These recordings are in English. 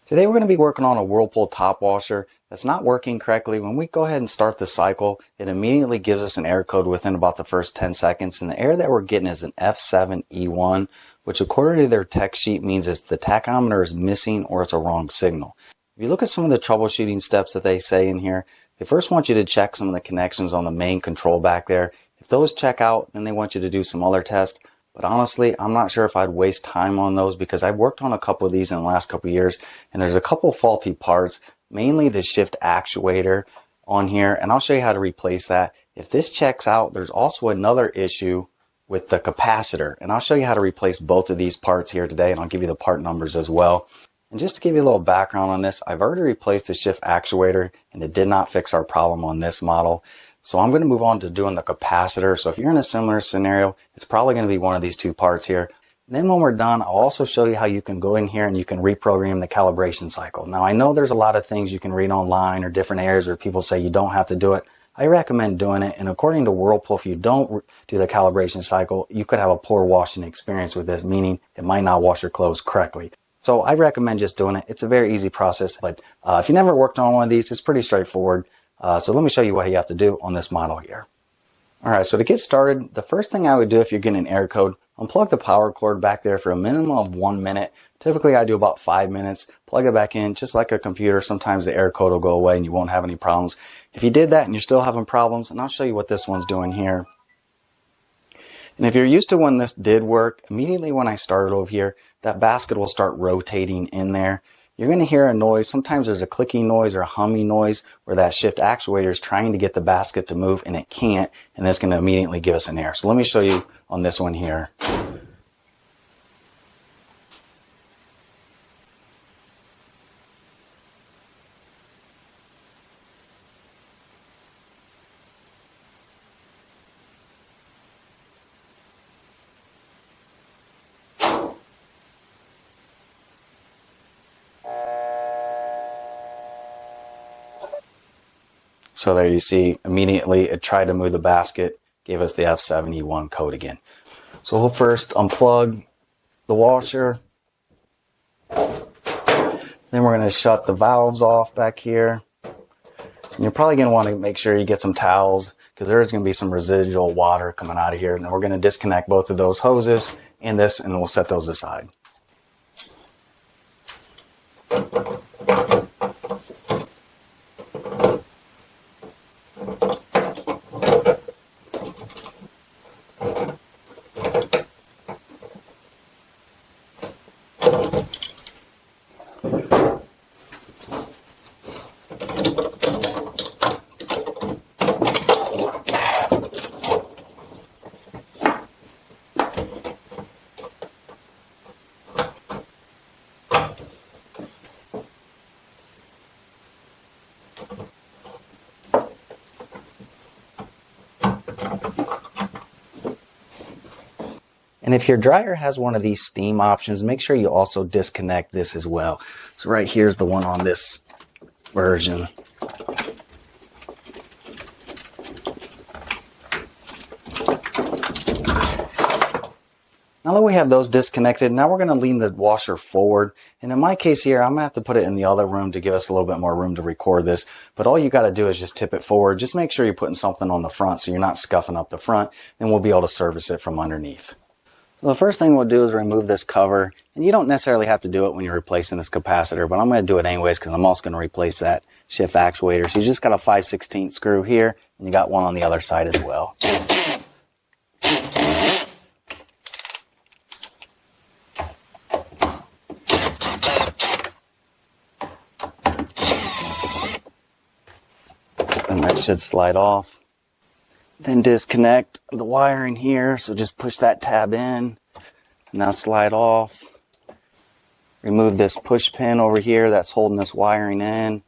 Today we're going to be working on a Whirlpool top washer that's not working correctly. When we go ahead and start the cycle, it immediately gives us an error code within about the first 10 seconds. And the error that we're getting is an F7E1, which according to their tech sheet means it's the tachometer is missing or it's a wrong signal. If you look at some of the troubleshooting steps that they say in here, they first want you to check some of the connections on the main control back there. If those check out, then they want you to do some other tests. But honestly, I'm not sure if I'd waste time on those because I've worked on a couple of these in the last couple of years and there's a couple faulty parts, mainly the shift actuator on here, and I'll show you how to replace that. If this checks out, there's also another issue with the capacitor, and I'll show you how to replace both of these parts here today, and I'll give you the part numbers as well. And just to give you a little background on this, I've already replaced the shift actuator and it did not fix our problem on this model. So I'm going to move on to doing the capacitor. So if you're in a similar scenario, it's probably going to be one of these two parts here. And then when we're done, I'll also show you how you can go in here and you can reprogram the calibration cycle. Now I know there's a lot of things you can read online or different areas where people say you don't have to do it. I recommend doing it. And according to Whirlpool, if you don't do the calibration cycle, you could have a poor washing experience with this, meaning it might not wash your clothes correctly. So I recommend just doing it. It's a very easy process, but if you never worked on one of these, it's pretty straightforward. So let me show you what you have to do on this model here. Alright, so to get started, the first thing I would do if you're getting an error code, unplug the power cord back there for a minimum of 1 minute. Typically I do about 5 minutes. Plug it back in, just like a computer. Sometimes the error code will go away and you won't have any problems. If you did that and you're still having problems, and I'll show you what this one's doing here. And if you're used to when this did work, immediately when I started over here, that basket will start rotating in there. You're going to hear a noise. Sometimes there's a clicking noise or a humming noise where that shift actuator is trying to get the basket to move and it can't, and that's going to immediately give us an error. So let me show you on this one here. So there you see, immediately it tried to move the basket, gave us the F7E1 code again. So we'll first unplug the washer. Then we're going to shut the valves off back here. And you're probably going to want to make sure you get some towels because there's going to be some residual water coming out of here. And then we're going to disconnect both of those hoses and this, and we'll set those aside. And if your dryer has one of these steam options, make sure you also disconnect this as well. So right here's the one on this version. Now that we have those disconnected, now we're going to lean the washer forward. And in my case here, I'm going to have to put it in the other room to give us a little bit more room to record this. But all you got to do is just tip it forward. Just make sure you're putting something on the front so you're not scuffing up the front. Then we'll be able to service it from underneath. So the first thing we'll do is remove this cover. And you don't necessarily have to do it when you're replacing this capacitor, but I'm going to do it anyways because I'm also going to replace that shift actuator. So you just got a 5/16 screw here, and you got one on the other side as well. And that should slide off. Then disconnect the wiring here, so just push that tab in. Now slide off. Remove this push pin over here that's holding this wiring in.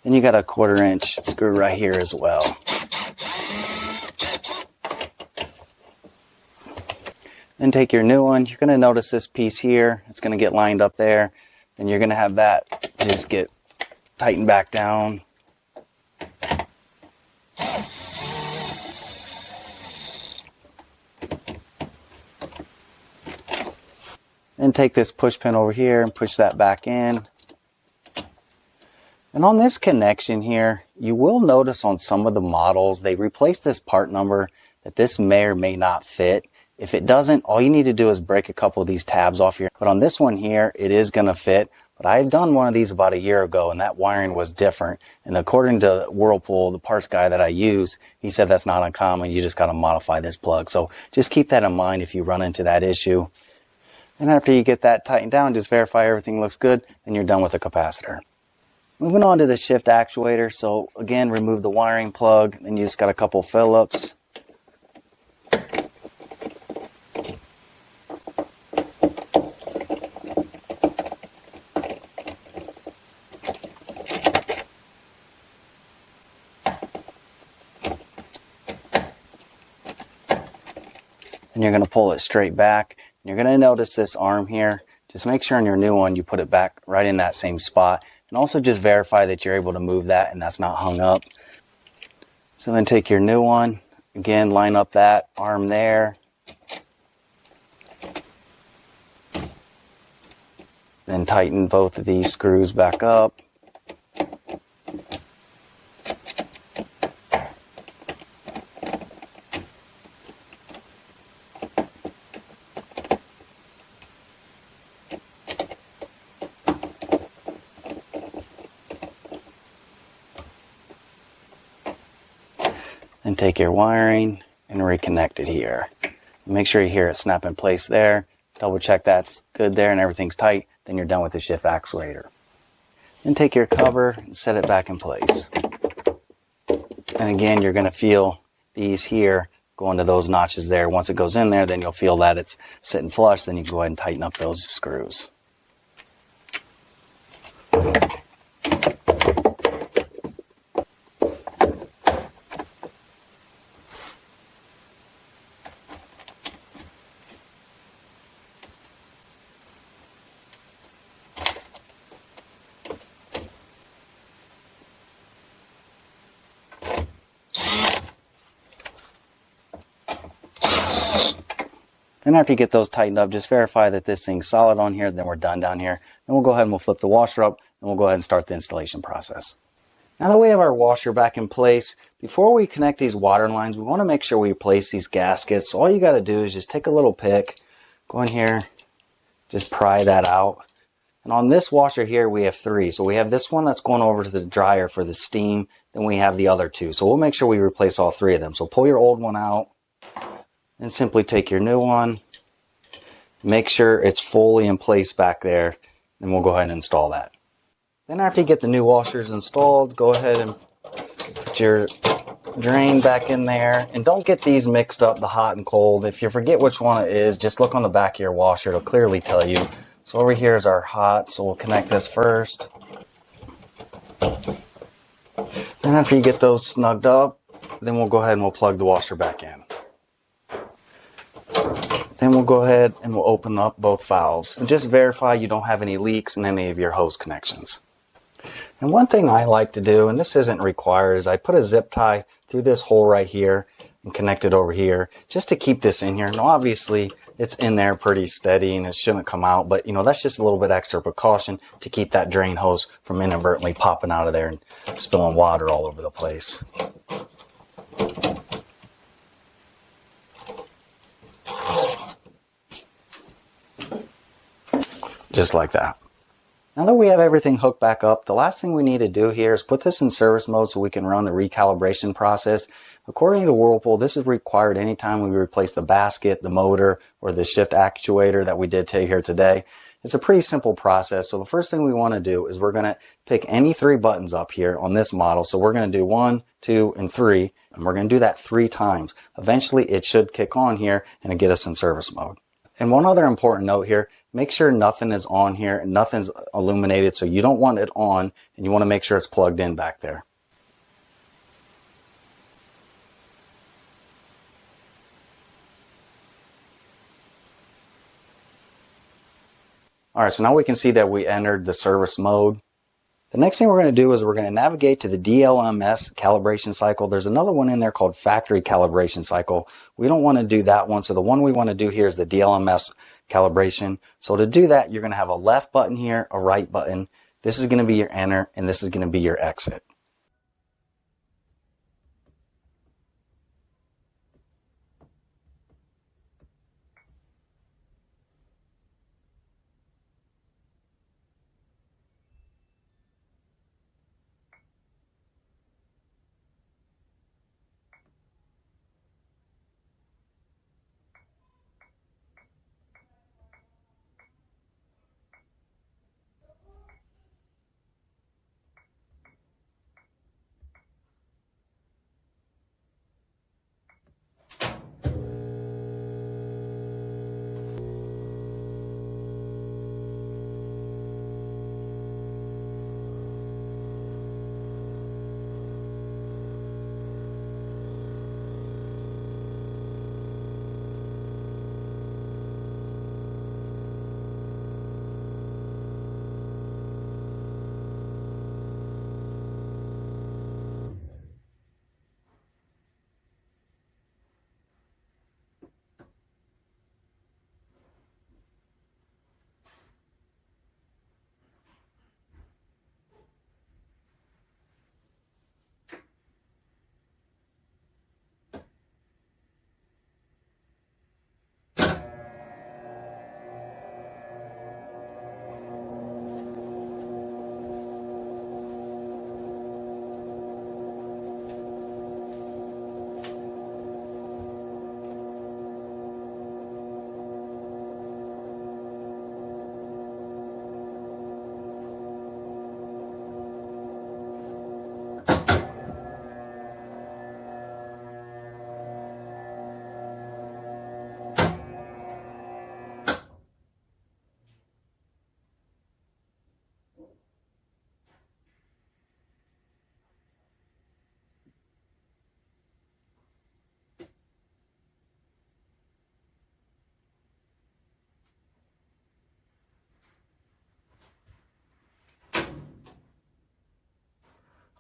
Then you got a 1/4 inch screw right here as well. Then take your new one. You're going to notice this piece here. It's going to get lined up there. And you're going to have that just get tightened back down. Then take this push pin over here and push that back in. And on this connection here, you will notice on some of the models, they replaced this part number that this may or may not fit. If it doesn't, all you need to do is break a couple of these tabs off here. But on this one here, it is going to fit. But I had done one of these about a year ago, and that wiring was different. And according to Whirlpool, the parts guy that I use, he said that's not uncommon. You just got to modify this plug. So just keep that in mind if you run into that issue. And after you get that tightened down, just verify everything looks good, and you're done with the capacitor. Moving on to the shift actuator. So again, remove the wiring plug, and you just got a couple Phillips. And you're going to pull it straight back. And you're going to notice this arm here. Just make sure in your new one you put it back right in that same spot. And also just verify that you're able to move that and that's not hung up. So then take your new one. Again, line up that arm there. Then tighten both of these screws back up. Then take your wiring and reconnect it here. Make sure you hear it snap in place there. Double check that's good there and everything's tight. Then you're done with the shift actuator. Then take your cover and set it back in place. And again, you're going to feel these here go into those notches there. Once it goes in there, then you'll feel that it's sitting flush. Then you go ahead and tighten up those screws. Then after you get those tightened up, just verify that this thing's solid on here. Then we're done down here. Then we'll go ahead and we'll flip the washer up and we'll go ahead and start the installation process. Now that we have our washer back in place, before we connect these water lines, we want to make sure we replace these gaskets. So all you got to do is just take a little pick, go in here, just pry that out. And on this washer here, we have three. So we have this one that's going over to the dryer for the steam. Then we have the other two. So we'll make sure we replace all three of them. So pull your old one out. And simply take your new one, make sure it's fully in place back there, and we'll go ahead and install that. Then after you get the new washers installed, go ahead and put your drain back in there. And don't get these mixed up, the hot and cold. If you forget which one it is, just look on the back of your washer. It'll clearly tell you. So over here is our hot, so we'll connect this first. Then after you get those snugged up, then we'll go ahead and we'll plug the washer back in. Then we'll go ahead and we'll open up both valves and just verify you don't have any leaks in any of your hose connections. And one thing I like to do, and this isn't required, is I put a zip tie through this hole right here and connect it over here just to keep this in here. Now obviously it's in there pretty steady and it shouldn't come out, but you know, that's just a little bit extra precaution to keep that drain hose from inadvertently popping out of there and spilling water all over the place. Just like that. Now that we have everything hooked back up, the last thing we need to do here is put this in service mode so we can run the recalibration process. According to Whirlpool, this is required anytime we replace the basket, the motor, or the shift actuator that we did take here today. It's a pretty simple process. So the first thing we want to do is we're going to pick any three buttons up here on this model. So we're going to do 1, 2, and 3, and we're going to do that 3 times. Eventually it should kick on here and get us in service mode. And one other important note here, make sure nothing is on here and nothing's illuminated. So you don't want it on and you want to make sure it's plugged in back there. All right, so now we can see that we entered the service mode. The next thing we're going to do is we're going to navigate to the DLMS calibration cycle. There's another one in there called factory calibration cycle. We don't want to do that one. So the one we want to do here is the DLMS calibration. So to do that, you're going to have a left button here, a right button. This is going to be your enter, and this is going to be your exit.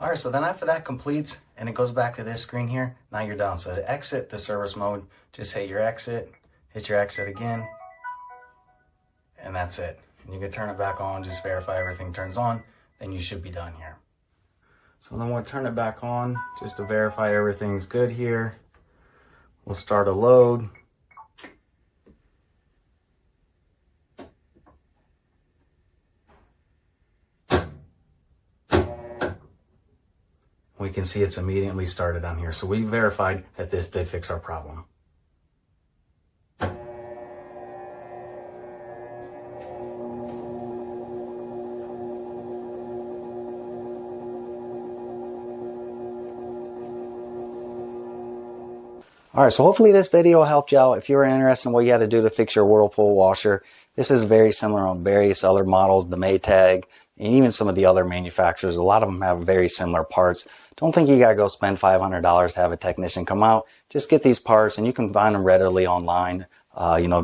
All right, so then after that completes and it goes back to this screen here, now you're done. So to exit the service mode, just hit your exit again, and that's it. And you can turn it back on, just verify everything turns on, then you should be done here. So then we'll turn it back on just to verify everything's good here. We'll start a load. We can see it's immediately started on here. So we verified that this did fix our problem. All right, so hopefully this video helped you out. If you were interested in what you had to do to fix your Whirlpool washer, this is very similar on various other models, the Maytag, and even some of the other manufacturers. A lot of them have very similar parts. Don't think you gotta go spend $500 to have a technician come out. Just get these parts, and you can find them readily online,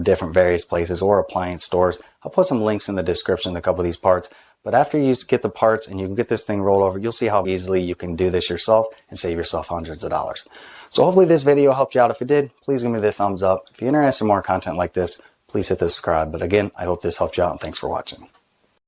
different various places or appliance stores. I'll put some links in the description to a couple of these parts. But after you get the parts and you can get this thing rolled over, you'll see how easily you can do this yourself and save yourself hundreds of dollars. So hopefully this video helped you out. If it did, please give me the thumbs up. If you're interested in more content like this, please hit the subscribe. But again, I hope this helped you out, and thanks for watching.